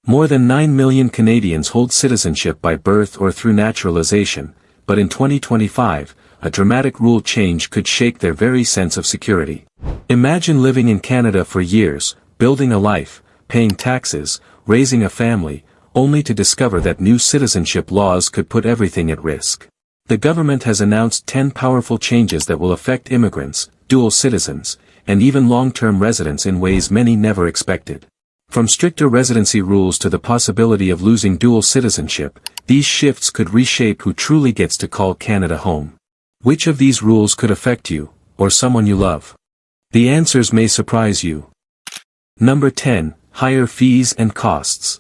More than 9 million Canadians hold citizenship by birth or through naturalization, but in 2025, a dramatic rule change could shake their very sense of security. Imagine living in Canada for years, building a life, paying taxes, raising a family, only to discover that new citizenship laws could put everything at risk. The government has announced 10 powerful changes that will affect immigrants, dual citizens, and even long-term residents in ways many never expected. From stricter residency rules to the possibility of losing dual citizenship, these shifts could reshape who truly gets to call Canada home. Which of these rules could affect you, or someone you love? The answers may surprise you. Number 10, higher fees and costs.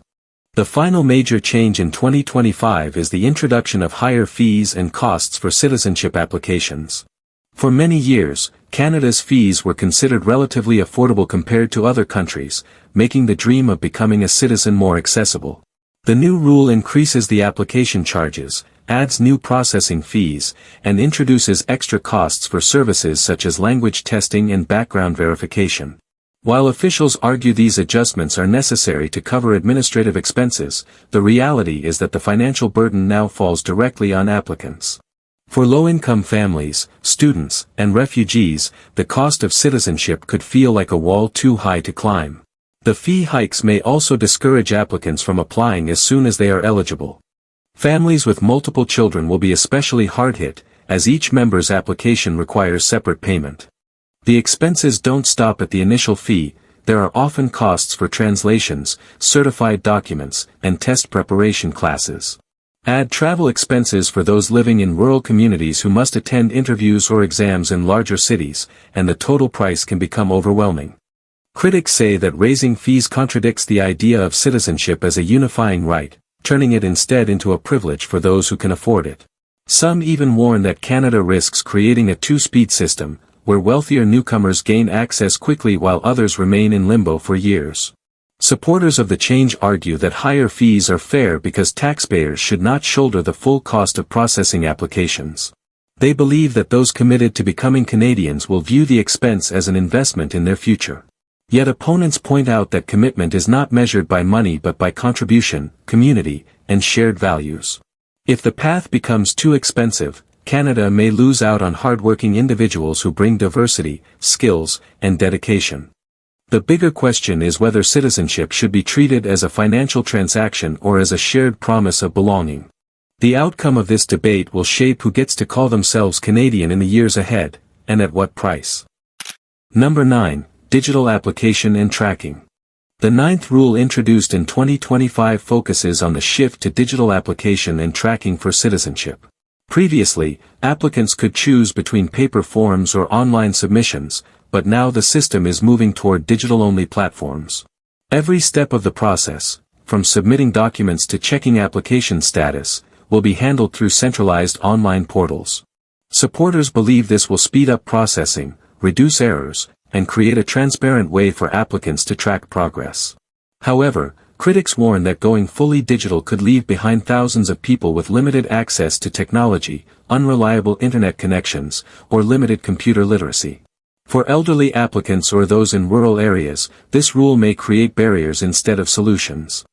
The final major change in 2025 is the introduction of higher fees and costs for citizenship applications. For many years, Canada's fees were considered relatively affordable compared to other countries, making the dream of becoming a citizen more accessible. The new rule increases the application charges, adds new processing fees, and introduces extra costs for services such as language testing and background verification. While officials argue these adjustments are necessary to cover administrative expenses, the reality is that the financial burden now falls directly on applicants. For low-income families, students, and refugees, the cost of citizenship could feel like a wall too high to climb. The fee hikes may also discourage applicants from applying as soon as they are eligible. Families with multiple children will be especially hard hit, as each member's application requires separate payment. The expenses don't stop at the initial fee. There are often costs for translations, certified documents, and test preparation classes. Add travel expenses for those living in rural communities who must attend interviews or exams in larger cities, and the total price can become overwhelming. Critics say that raising fees contradicts the idea of citizenship as a unifying right, turning it instead into a privilege for those who can afford it. Some even warn that Canada risks creating a two-speed system, where wealthier newcomers gain access quickly while others remain in limbo for years. Supporters of the change argue that higher fees are fair because taxpayers should not shoulder the full cost of processing applications. They believe that those committed to becoming Canadians will view the expense as an investment in their future. Yet opponents point out that commitment is not measured by money but by contribution, community, and shared values. If the path becomes too expensive, Canada may lose out on hardworking individuals who bring diversity, skills, and dedication. The bigger question is whether citizenship should be treated as a financial transaction or as a shared promise of belonging. The outcome of this debate will shape who gets to call themselves Canadian in the years ahead, and at what price. Number 9, digital application and tracking. The 9th rule introduced in 2025 focuses on the shift to digital application and tracking for citizenship. Previously, applicants could choose between paper forms or online submissions, but now the system is moving toward digital-only platforms. Every step of the process, from submitting documents to checking application status, will be handled through centralized online portals. Supporters believe this will speed up processing, reduce errors, and create a transparent way for applicants to track progress. However, critics warn that going fully digital could leave behind thousands of people with limited access to technology, unreliable internet connections, or limited computer literacy. For elderly applicants or those in rural areas, this rule may create barriers instead of solutions.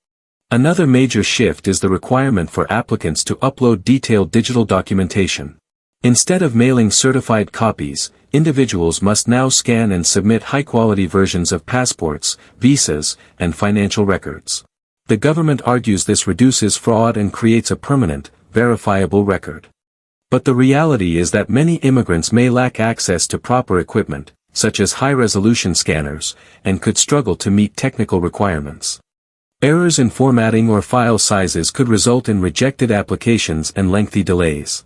Another major shift is the requirement for applicants to upload detailed digital documentation. Instead of mailing certified copies, individuals must now scan and submit high-quality versions of passports, visas, and financial records. The government argues this reduces fraud and creates a permanent, verifiable record. But the reality is that many immigrants may lack access to proper equipment, such as high-resolution scanners, and could struggle to meet technical requirements. Errors in formatting or file sizes could result in rejected applications and lengthy delays.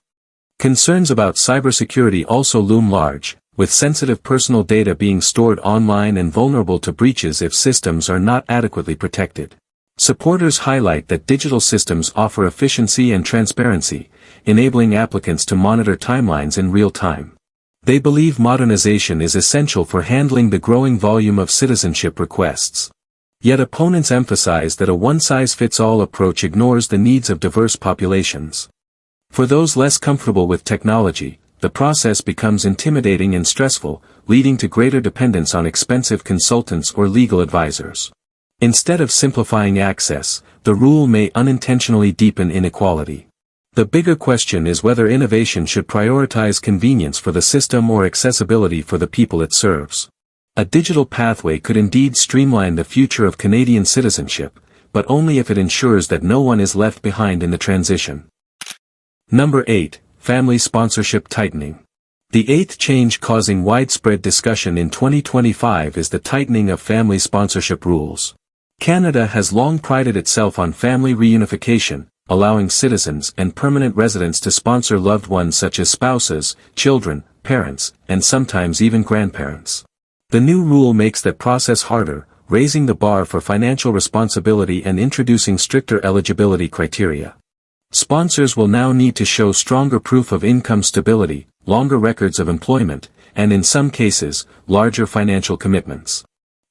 Concerns about cybersecurity also loom large, with sensitive personal data being stored online and vulnerable to breaches if systems are not adequately protected. Supporters highlight that digital systems offer efficiency and transparency, enabling applicants to monitor timelines in real time. They believe modernization is essential for handling the growing volume of citizenship requests. Yet opponents emphasize that a one-size-fits-all approach ignores the needs of diverse populations. For those less comfortable with technology, the process becomes intimidating and stressful, leading to greater dependence on expensive consultants or legal advisors. Instead of simplifying access, the rule may unintentionally deepen inequality. The bigger question is whether innovation should prioritize convenience for the system or accessibility for the people it serves. A digital pathway could indeed streamline the future of Canadian citizenship, but only if it ensures that no one is left behind in the transition. Number 8. Family sponsorship tightening. The eighth change causing widespread discussion in 2025 is the tightening of family sponsorship rules. Canada has long prided itself on family reunification, allowing citizens and permanent residents to sponsor loved ones such as spouses, children, parents, and sometimes even grandparents. The new rule makes that process harder, raising the bar for financial responsibility and introducing stricter eligibility criteria. Sponsors will now need to show stronger proof of income stability, longer records of employment, and in some cases, larger financial commitments.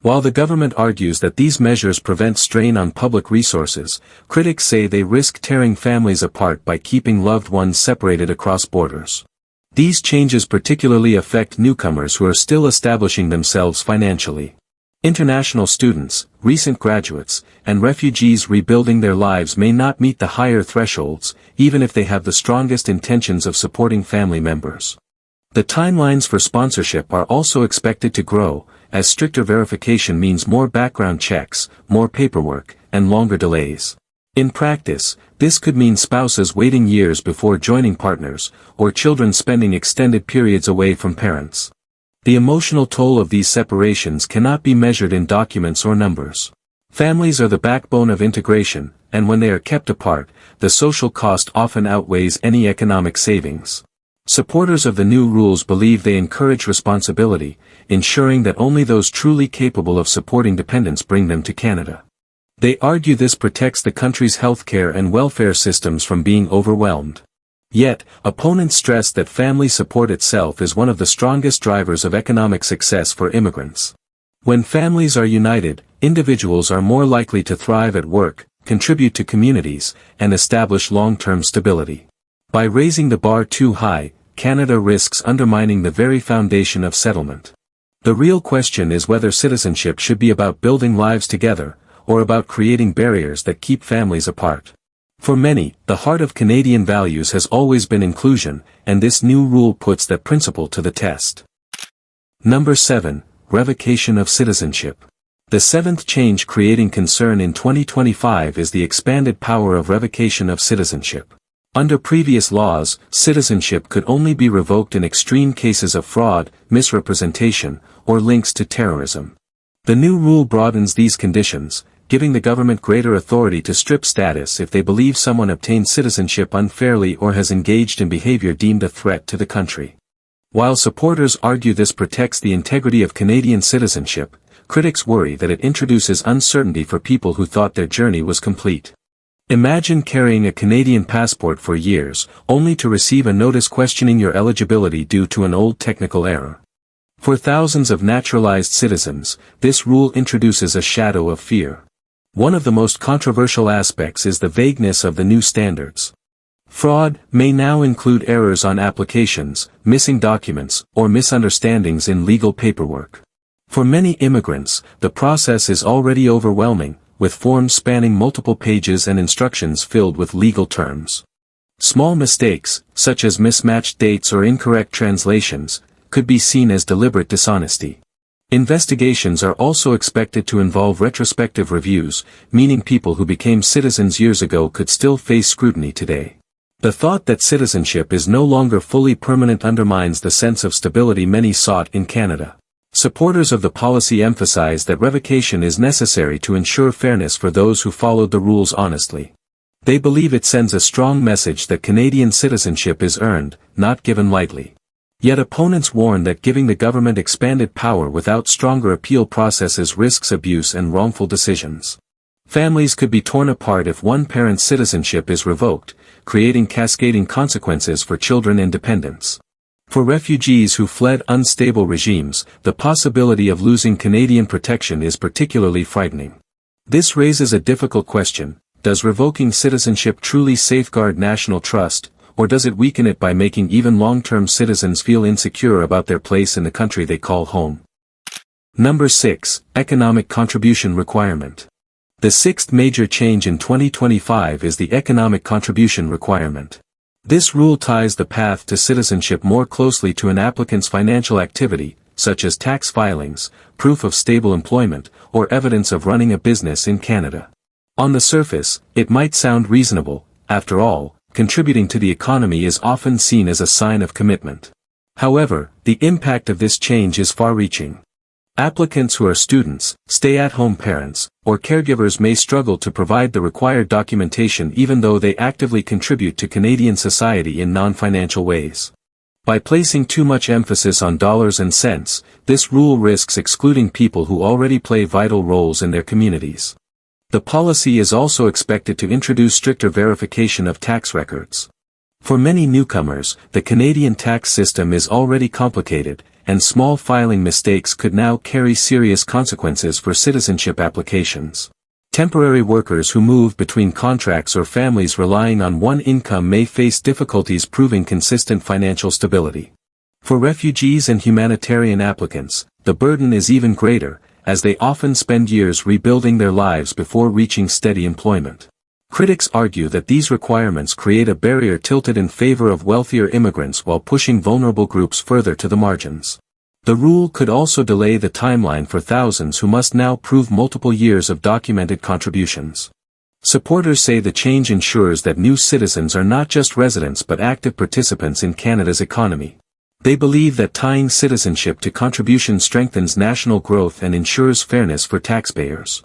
While the government argues that these measures prevent strain on public resources, critics say they risk tearing families apart by keeping loved ones separated across borders. These changes particularly affect newcomers who are still establishing themselves financially. International students, recent graduates, and refugees rebuilding their lives may not meet the higher thresholds, even if they have the strongest intentions of supporting family members. The timelines for sponsorship are also expected to grow, as stricter verification means more background checks, more paperwork, and longer delays. In practice, this could mean spouses waiting years before joining partners, or children spending extended periods away from parents. The emotional toll of these separations cannot be measured in documents or numbers. Families are the backbone of integration, and when they are kept apart, the social cost often outweighs any economic savings. Supporters of the new rules believe they encourage responsibility, ensuring that only those truly capable of supporting dependents bring them to Canada. They argue this protects the country's healthcare and welfare systems from being overwhelmed. Yet, opponents stress that family support itself is one of the strongest drivers of economic success for immigrants. When families are united, individuals are more likely to thrive at work, contribute to communities, and establish long-term stability. By raising the bar too high, Canada risks undermining the very foundation of settlement. The real question is whether citizenship should be about building lives together, or about creating barriers that keep families apart. For many, the heart of Canadian values has always been inclusion, and this new rule puts that principle to the test. Number 7. Revocation of citizenship. The seventh change creating concern in 2025 is the expanded power of revocation of citizenship. Under previous laws, citizenship could only be revoked in extreme cases of fraud, misrepresentation, or links to terrorism. The new rule broadens these conditions, giving the government greater authority to strip status if they believe someone obtained citizenship unfairly or has engaged in behavior deemed a threat to the country. While supporters argue this protects the integrity of Canadian citizenship, critics worry that it introduces uncertainty for people who thought their journey was complete. Imagine carrying a Canadian passport for years, only to receive a notice questioning your eligibility due to an old technical error. For thousands of naturalized citizens, this rule introduces a shadow of fear. One of the most controversial aspects is the vagueness of the new standards. Fraud may now include errors on applications, missing documents, or misunderstandings in legal paperwork. For many immigrants, the process is already overwhelming, with forms spanning multiple pages and instructions filled with legal terms. Small mistakes, such as mismatched dates or incorrect translations, could be seen as deliberate dishonesty. Investigations are also expected to involve retrospective reviews, meaning people who became citizens years ago could still face scrutiny today. The thought that citizenship is no longer fully permanent undermines the sense of stability many sought in Canada. Supporters of the policy emphasize that revocation is necessary to ensure fairness for those who followed the rules honestly. They believe it sends a strong message that Canadian citizenship is earned, not given lightly. Yet opponents warn that giving the government expanded power without stronger appeal processes risks abuse and wrongful decisions. Families could be torn apart if one parent's citizenship is revoked, creating cascading consequences for children and dependents. For refugees who fled unstable regimes, the possibility of losing Canadian protection is particularly frightening. This raises a difficult question: does revoking citizenship truly safeguard national trust, or does it weaken it by making even long-term citizens feel insecure about their place in the country they call home? Number 6. Economic contribution requirement. The sixth major change in 2025 is the economic contribution requirement. This rule ties the path to citizenship more closely to an applicant's financial activity, such as tax filings, proof of stable employment, or evidence of running a business in Canada. On the surface, it might sound reasonable. After all, contributing to the economy is often seen as a sign of commitment. However, the impact of this change is far-reaching. Applicants who are students, stay-at-home parents, or caregivers may struggle to provide the required documentation even though they actively contribute to Canadian society in non-financial ways. By placing too much emphasis on dollars and cents, this rule risks excluding people who already play vital roles in their communities. The policy is also expected to introduce stricter verification of tax records. For many newcomers, the Canadian tax system is already complicated, and small filing mistakes could now carry serious consequences for citizenship applications. Temporary workers who move between contracts or families relying on one income may face difficulties proving consistent financial stability. For refugees and humanitarian applicants, the burden is even greater, as they often spend years rebuilding their lives before reaching steady employment. Critics argue that these requirements create a barrier tilted in favor of wealthier immigrants while pushing vulnerable groups further to the margins. The rule could also delay the timeline for thousands who must now prove multiple years of documented contributions. Supporters say the change ensures that new citizens are not just residents but active participants in Canada's economy. They believe that tying citizenship to contribution strengthens national growth and ensures fairness for taxpayers.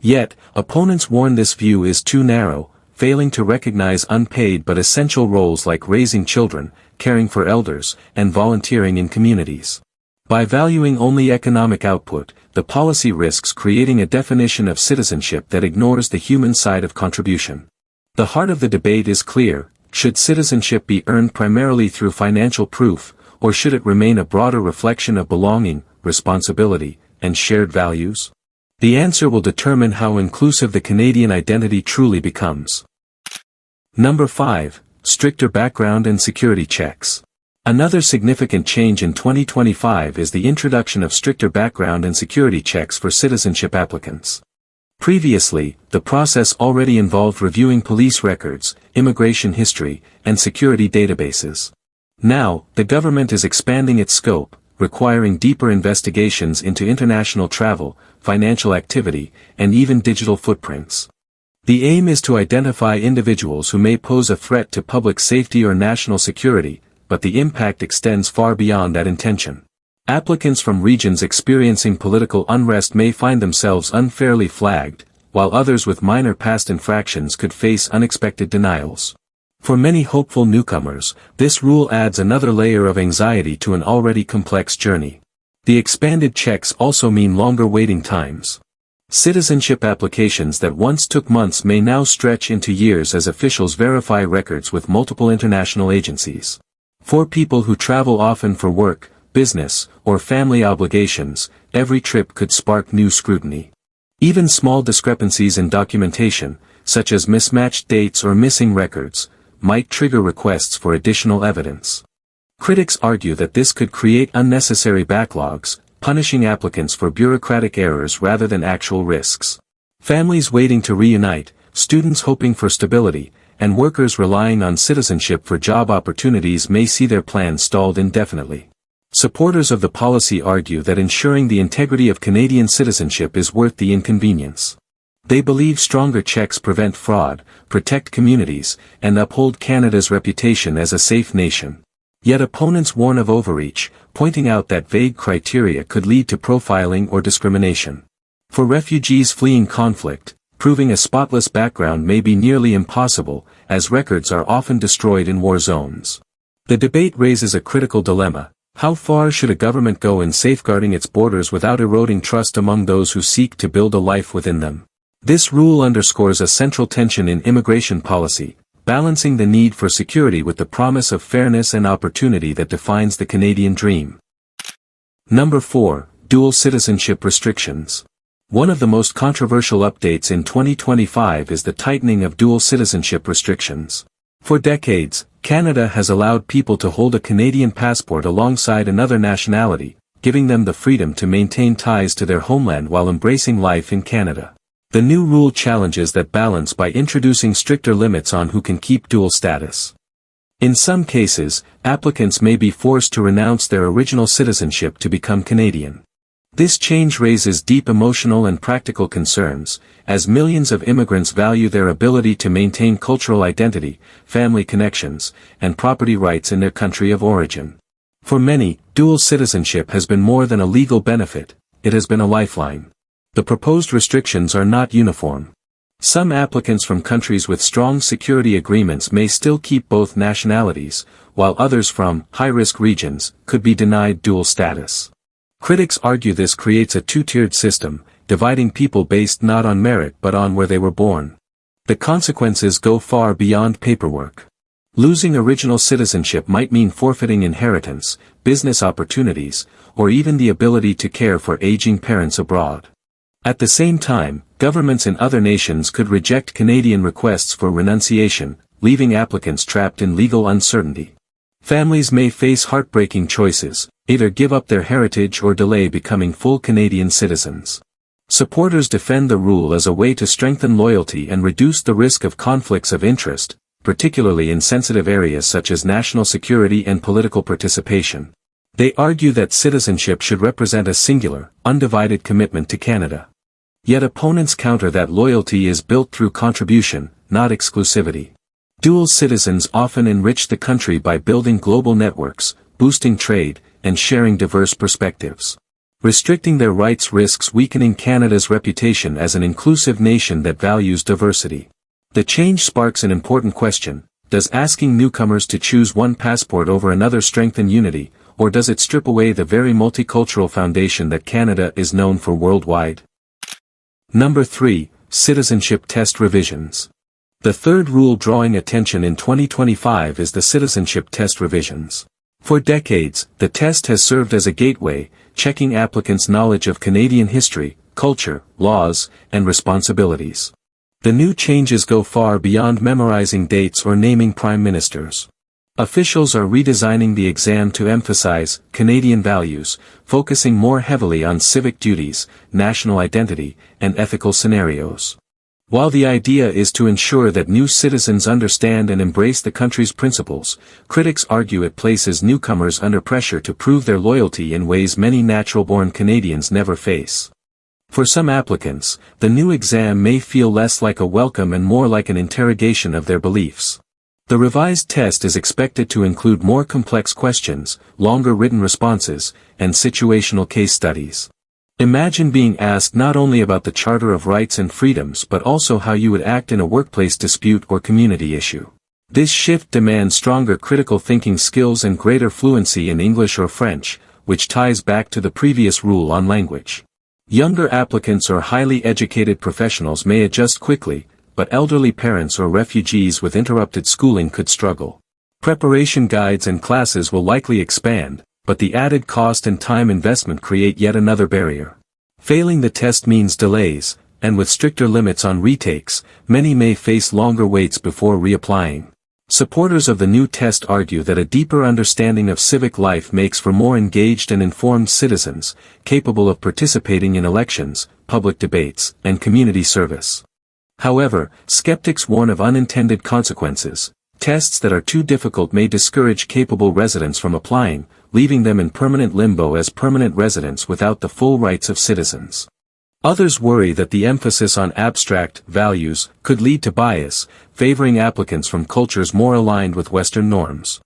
Yet, opponents warn this view is too narrow, failing to recognize unpaid but essential roles like raising children, caring for elders, and volunteering in communities. By valuing only economic output, the policy risks creating a definition of citizenship that ignores the human side of contribution. The heart of the debate is clear: should citizenship be earned primarily through financial proof, or should it remain a broader reflection of belonging, responsibility, and shared values? The answer will determine how inclusive the Canadian identity truly becomes. Number 5. Stricter background and security checks. Another significant change in 2025 is the introduction of stricter background and security checks for citizenship applicants. Previously, the process already involved reviewing police records, immigration history, and security databases. Now, the government is expanding its scope, requiring deeper investigations into international travel, financial activity, and even digital footprints. The aim is to identify individuals who may pose a threat to public safety or national security, but the impact extends far beyond that intention. Applicants from regions experiencing political unrest may find themselves unfairly flagged, while others with minor past infractions could face unexpected denials. For many hopeful newcomers, this rule adds another layer of anxiety to an already complex journey. The expanded checks also mean longer waiting times. Citizenship applications that once took months may now stretch into years as officials verify records with multiple international agencies. For people who travel often for work, business, or family obligations, every trip could spark new scrutiny. Even small discrepancies in documentation, such as mismatched dates or missing records, might trigger requests for additional evidence. Critics argue that this could create unnecessary backlogs, punishing applicants for bureaucratic errors rather than actual risks. Families waiting to reunite, students hoping for stability, and workers relying on citizenship for job opportunities may see their plans stalled indefinitely. Supporters of the policy argue that ensuring the integrity of Canadian citizenship is worth the inconvenience. They believe stronger checks prevent fraud, protect communities, and uphold Canada's reputation as a safe nation. Yet opponents warn of overreach, pointing out that vague criteria could lead to profiling or discrimination. For refugees fleeing conflict, proving a spotless background may be nearly impossible, as records are often destroyed in war zones. The debate raises a critical dilemma: how far should a government go in safeguarding its borders without eroding trust among those who seek to build a life within them? This rule underscores a central tension in immigration policy, balancing the need for security with the promise of fairness and opportunity that defines the Canadian dream. Number 4. Dual citizenship restrictions. One of the most controversial updates in 2025 is the tightening of dual citizenship restrictions. For decades, Canada has allowed people to hold a Canadian passport alongside another nationality, giving them the freedom to maintain ties to their homeland while embracing life in Canada. The new rule challenges that balance by introducing stricter limits on who can keep dual status. In some cases, applicants may be forced to renounce their original citizenship to become Canadian. This change raises deep emotional and practical concerns, as millions of immigrants value their ability to maintain cultural identity, family connections, and property rights in their country of origin. For many, dual citizenship has been more than a legal benefit, it has been a lifeline. The proposed restrictions are not uniform. Some applicants from countries with strong security agreements may still keep both nationalities, while others from high-risk regions could be denied dual status. Critics argue this creates a two-tiered system, dividing people based not on merit but on where they were born. The consequences go far beyond paperwork. Losing original citizenship might mean forfeiting inheritance, business opportunities, or even the ability to care for aging parents abroad. At the same time, governments in other nations could reject Canadian requests for renunciation, leaving applicants trapped in legal uncertainty. Families may face heartbreaking choices, either give up their heritage or delay becoming full Canadian citizens. Supporters defend the rule as a way to strengthen loyalty and reduce the risk of conflicts of interest, particularly in sensitive areas such as national security and political participation. They argue that citizenship should represent a singular, undivided commitment to Canada. Yet opponents counter that loyalty is built through contribution, not exclusivity. Dual citizens often enrich the country by building global networks, boosting trade, and sharing diverse perspectives. Restricting their rights risks weakening Canada's reputation as an inclusive nation that values diversity. The change sparks an important question: does asking newcomers to choose one passport over another strengthen unity, or does it strip away the very multicultural foundation that Canada is known for worldwide? Number 3. Citizenship Test Revisions. The third rule drawing attention in 2025 is the Citizenship Test Revisions. For decades, the test has served as a gateway, checking applicants' knowledge of Canadian history, culture, laws, and responsibilities. The new changes go far beyond memorizing dates or naming prime ministers. Officials are redesigning the exam to emphasize Canadian values, focusing more heavily on civic duties, national identity, and ethical scenarios. While the idea is to ensure that new citizens understand and embrace the country's principles, critics argue it places newcomers under pressure to prove their loyalty in ways many natural-born Canadians never face. For some applicants, the new exam may feel less like a welcome and more like an interrogation of their beliefs. The revised test is expected to include more complex questions, longer written responses, and situational case studies. Imagine being asked not only about the Charter of Rights and Freedoms but also how you would act in a workplace dispute or community issue. This shift demands stronger critical thinking skills and greater fluency in English or French, which ties back to the previous rule on language. Younger applicants or highly educated professionals may adjust quickly, but elderly parents or refugees with interrupted schooling could struggle. Preparation guides and classes will likely expand, but the added cost and time investment create yet another barrier. Failing the test means delays, and with stricter limits on retakes, many may face longer waits before reapplying. Supporters of the new test argue that a deeper understanding of civic life makes for more engaged and informed citizens, capable of participating in elections, public debates, and community service. However, skeptics warn of unintended consequences. Tests that are too difficult may discourage capable residents from applying, leaving them in permanent limbo as permanent residents without the full rights of citizens. Others worry that the emphasis on abstract values could lead to bias, favoring applicants from cultures more aligned with Western norms.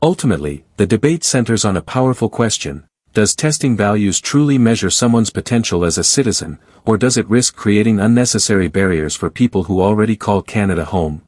Ultimately, the debate centers on a powerful question: does testing values truly measure someone's potential as a citizen, or does it risk creating unnecessary barriers for people who already call Canada home?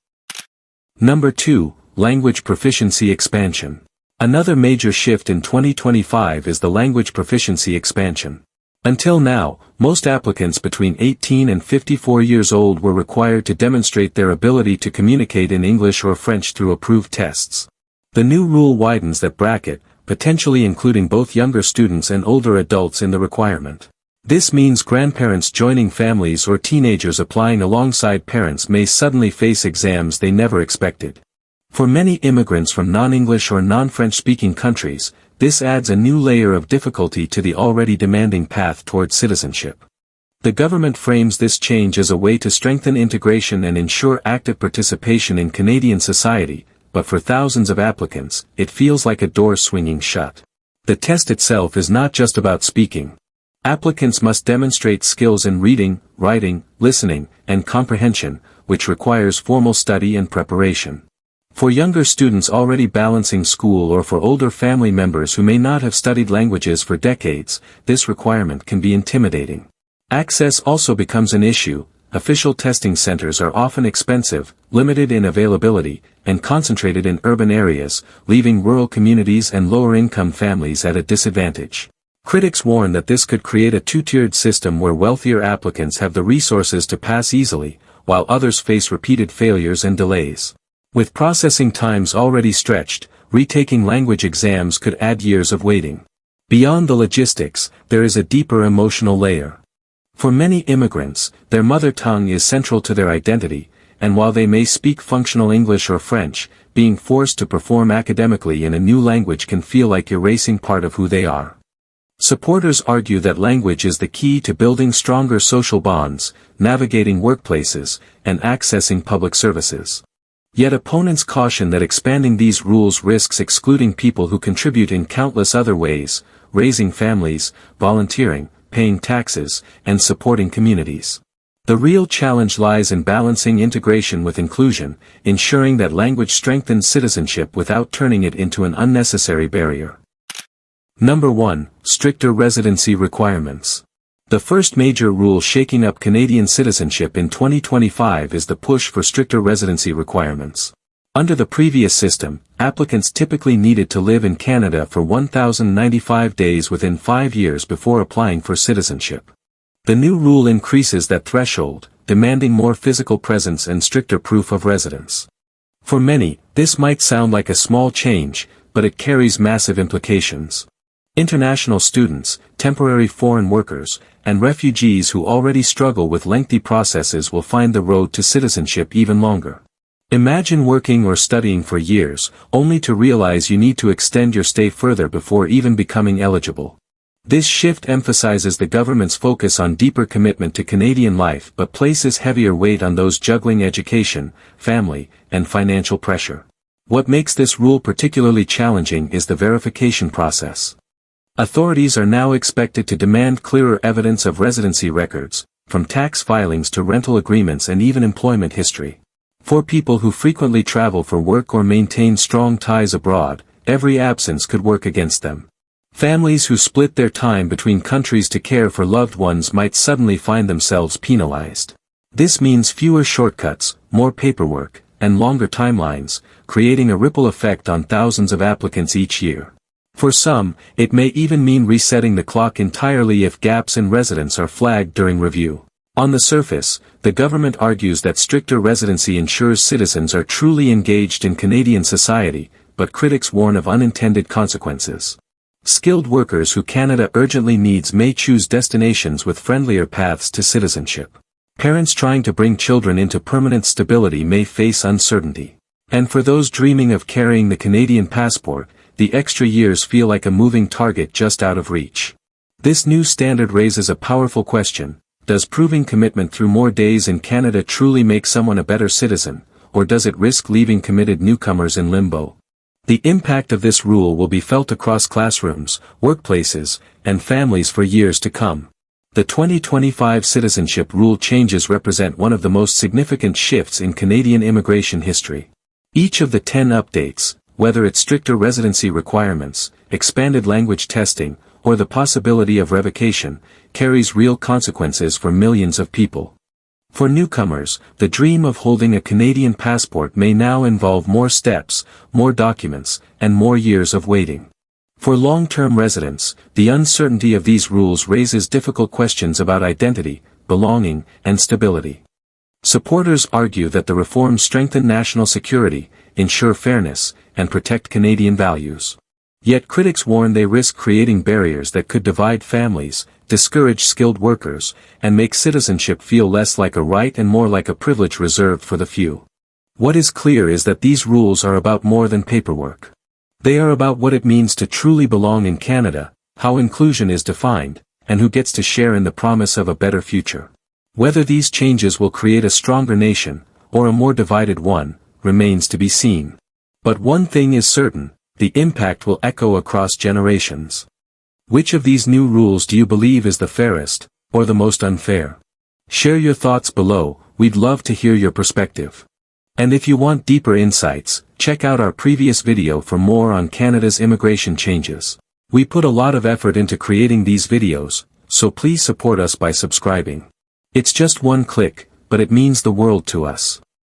Number 2. Language Proficiency Expansion. Another major shift in 2025 is the language proficiency expansion. Until now, most applicants between 18 and 54 years old were required to demonstrate their ability to communicate in English or French through approved tests. The new rule widens that bracket, potentially including both younger students and older adults in the requirement. This means grandparents joining families or teenagers applying alongside parents may suddenly face exams they never expected. For many immigrants from non-English or non-French-speaking countries, this adds a new layer of difficulty to the already demanding path toward citizenship. The government frames this change as a way to strengthen integration and ensure active participation in Canadian society, but for thousands of applicants, it feels like a door swinging shut. The test itself is not just about speaking. Applicants must demonstrate skills in reading, writing, listening, and comprehension, which requires formal study and preparation. For younger students already balancing school or for older family members who may not have studied languages for decades, this requirement can be intimidating. Access also becomes an issue. Official testing centers are often expensive, limited in availability, and concentrated in urban areas, leaving rural communities and lower-income families at a disadvantage. Critics warn that this could create a two-tiered system where wealthier applicants have the resources to pass easily, while others face repeated failures and delays. With processing times already stretched, retaking language exams could add years of waiting. Beyond the logistics, there is a deeper emotional layer. For many immigrants, their mother tongue is central to their identity, and while they may speak functional English or French, being forced to perform academically in a new language can feel like erasing part of who they are. Supporters argue that language is the key to building stronger social bonds, navigating workplaces, and accessing public services. Yet opponents caution that expanding these rules risks excluding people who contribute in countless other ways, raising families, volunteering, paying taxes, and supporting communities. The real challenge lies in balancing integration with inclusion, ensuring that language strengthens citizenship without turning it into an unnecessary barrier. Number 1. Stricter residency requirements. The first major rule shaking up Canadian citizenship in 2025 is the push for stricter residency requirements. Under the previous system, applicants typically needed to live in Canada for 1,095 days within 5 years before applying for citizenship. The new rule increases that threshold, demanding more physical presence and stricter proof of residence. For many, this might sound like a small change, but it carries massive implications. International students, temporary foreign workers, and refugees who already struggle with lengthy processes will find the road to citizenship even longer. Imagine working or studying for years, only to realize you need to extend your stay further before even becoming eligible. This shift emphasizes the government's focus on deeper commitment to Canadian life but places heavier weight on those juggling education, family, and financial pressure. What makes this rule particularly challenging is the verification process. Authorities are now expected to demand clearer evidence of residency records, from tax filings to rental agreements and even employment history. For people who frequently travel for work or maintain strong ties abroad, every absence could work against them. Families who split their time between countries to care for loved ones might suddenly find themselves penalized. This means fewer shortcuts, more paperwork, and longer timelines, creating a ripple effect on thousands of applicants each year. For some, it may even mean resetting the clock entirely if gaps in residence are flagged during review. On the surface, the government argues that stricter residency ensures citizens are truly engaged in Canadian society, but critics warn of unintended consequences. Skilled workers who Canada urgently needs may choose destinations with friendlier paths to citizenship. Parents trying to bring children into permanent stability may face uncertainty. And for those dreaming of carrying the Canadian passport, the extra years feel like a moving target just out of reach. This new standard raises a powerful question. Does proving commitment through more days in Canada truly make someone a better citizen, or does it risk leaving committed newcomers in limbo? The impact of this rule will be felt across classrooms, workplaces, and families for years to come. The 2025 citizenship rule changes represent one of the most significant shifts in Canadian immigration history. Each of the 10 updates, whether it's stricter residency requirements, expanded language testing, or the possibility of revocation, carries real consequences for millions of people. For newcomers, the dream of holding a Canadian passport may now involve more steps, more documents, and more years of waiting. For long-term residents, the uncertainty of these rules raises difficult questions about identity, belonging, and stability. Supporters argue that the reforms strengthen national security, ensure fairness, and protect Canadian values. Yet critics warn they risk creating barriers that could divide families, discourage skilled workers, and make citizenship feel less like a right and more like a privilege reserved for the few. What is clear is that these rules are about more than paperwork. They are about what it means to truly belong in Canada, how inclusion is defined, and who gets to share in the promise of a better future. Whether these changes will create a stronger nation, or a more divided one, remains to be seen. But one thing is certain, the impact will echo across generations. Which of these new rules do you believe is the fairest, or the most unfair? Share your thoughts below, we'd love to hear your perspective. And if you want deeper insights, check out our previous video for more on Canada's immigration changes. We put a lot of effort into creating these videos, so please support us by subscribing. It's just one click, but it means the world to us.